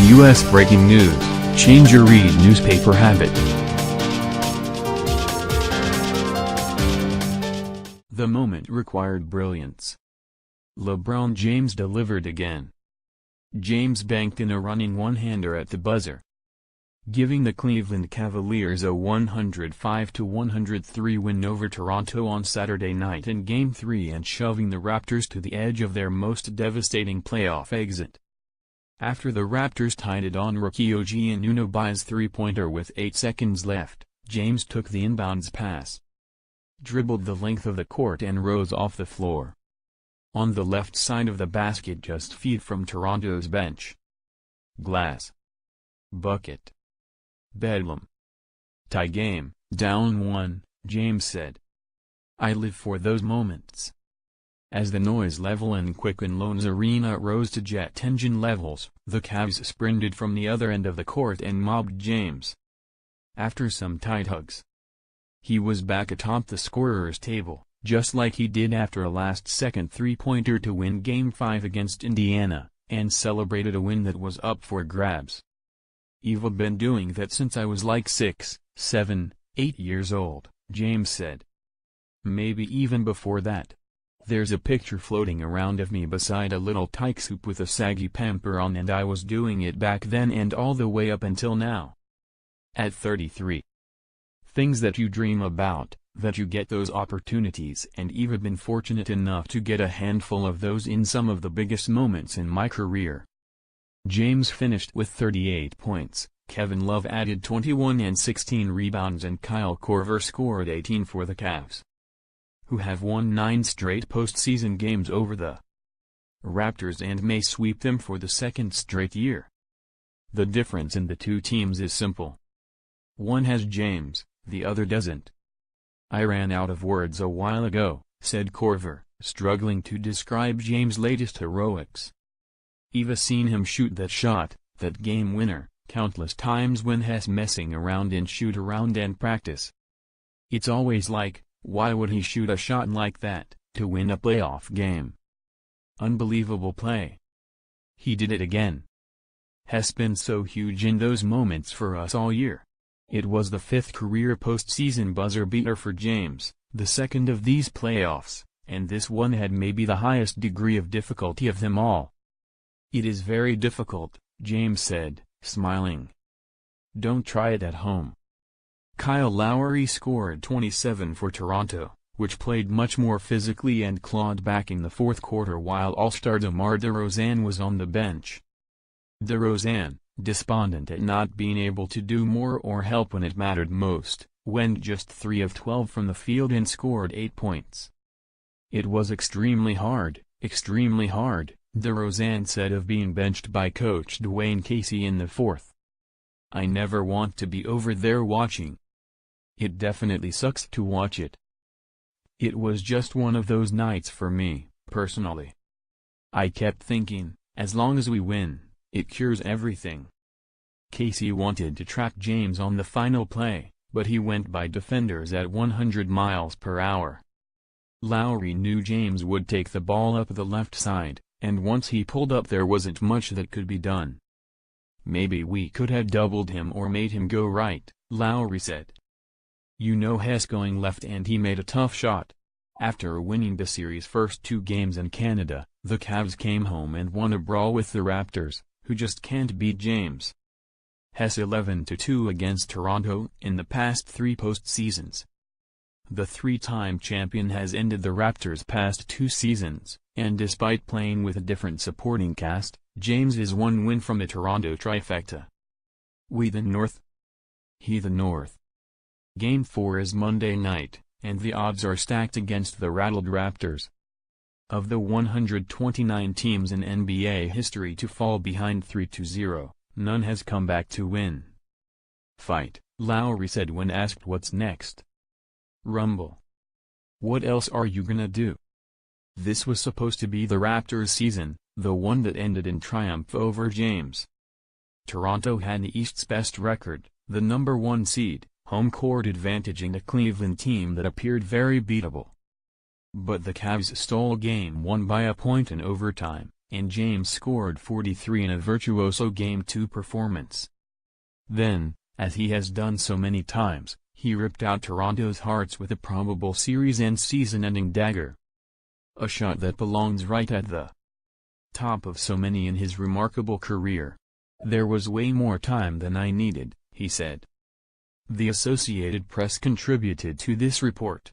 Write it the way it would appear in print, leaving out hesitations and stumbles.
U.S. breaking news, change your read newspaper habit. The moment required brilliance. LeBron James delivered again. James banked in a running one-hander at the buzzer, giving the Cleveland Cavaliers a 105-103 win over Toronto on Saturday night in Game 3 and shoving the Raptors to the edge of their most devastating playoff exit. After the Raptors tied it on rookie OG Anunoby's three-pointer with 8 seconds left, James took the inbounds pass, dribbled the length of the court and rose off the floor. On the left side of the basket just feet from Toronto's bench. Glass. Bucket. Bedlam. Tie game, down 1, James said. "I live for those moments." As the noise level in Quicken Loans Arena rose to jet engine levels, the Cavs sprinted from the other end of the court and mobbed James. After some tight hugs, he was back atop the scorer's table, just like he did after a last-second three-pointer to win Game 5 against Indiana, and celebrated a win that was up for grabs. "I've been doing that since I was like 6, 7, 8 years old," James said. "Maybe even before that. There's a picture floating around of me beside a little tyke soup with a saggy pamper on, and I was doing it back then and all the way up until now." At 33. Things that you dream about, that you get those opportunities, and I've been fortunate enough to get a handful of those in some of the biggest moments in my career. James finished with 38 points, Kevin Love added 21 and 16 rebounds, and Kyle Korver scored 18 for the Cavs, who have won 9 straight postseason games over the Raptors and may sweep them for the second straight year. The difference in the two teams is simple. One has James, the other doesn't. "I ran out of words a while ago," said Korver, struggling to describe James' latest heroics. "I've seen him shoot that shot, that game winner, countless times when he's messing around in shoot-around and practice. It's always like, why would he shoot a shot like that, to win a playoff game? Unbelievable play. He did it again. Has been so huge in those moments for us all year." It was the 5th career postseason buzzer beater for James, the second of these playoffs, and this one had maybe the highest degree of difficulty of them all. "It is very difficult," James said, smiling. "Don't try it at home." Kyle Lowry scored 27 for Toronto, which played much more physically and clawed back in the fourth quarter while All-Star DeMar DeRozan was on the bench. DeRozan, despondent at not being able to do more or help when it mattered most, went just 3 of 12 from the field and scored 8 points. "It was extremely hard, DeRozan said of being benched by coach Dwayne Casey in the fourth. "I never want to be over there watching. It definitely sucks to watch it. It was just one of those nights for me, personally. I kept thinking, as long as we win, it cures everything." Casey wanted to trap James on the final play, but he went by defenders at 100 miles per hour. Lowry knew James would take the ball up the left side, and once he pulled up there wasn't much that could be done. "Maybe we could have doubled him or made him go right," Lowry said. "You know he's going left and he made a tough shot." After winning the series' first 2 games in Canada, the Cavs came home and won a brawl with the Raptors, who just can't beat James. Has 11-2 against Toronto in the past 3 postseasons. The 3-time champion has ended the Raptors' past 2 seasons, and despite playing with a different supporting cast, James is 1 win from the Toronto trifecta. We the North. He the North. Game 4 is Monday night, and the odds are stacked against the rattled Raptors. Of the 129 teams in NBA history to fall behind 3-0, none has come back to win. "Fight," Lowry said when asked what's next. "Rumble. What else are you gonna do?" This was supposed to be the Raptors' season, the one that ended in triumph over James. Toronto had the East's best record, the number 1 seed, home court advantaging a Cleveland team that appeared very beatable. But the Cavs stole Game 1 by a point in overtime, and James scored 43 in a virtuoso Game 2 performance. Then, as he has done so many times, he ripped out Toronto's hearts with a probable series and season-ending dagger. A shot that belongs right at the top of so many in his remarkable career. "There was way more time than I needed," he said. The Associated Press contributed to this report.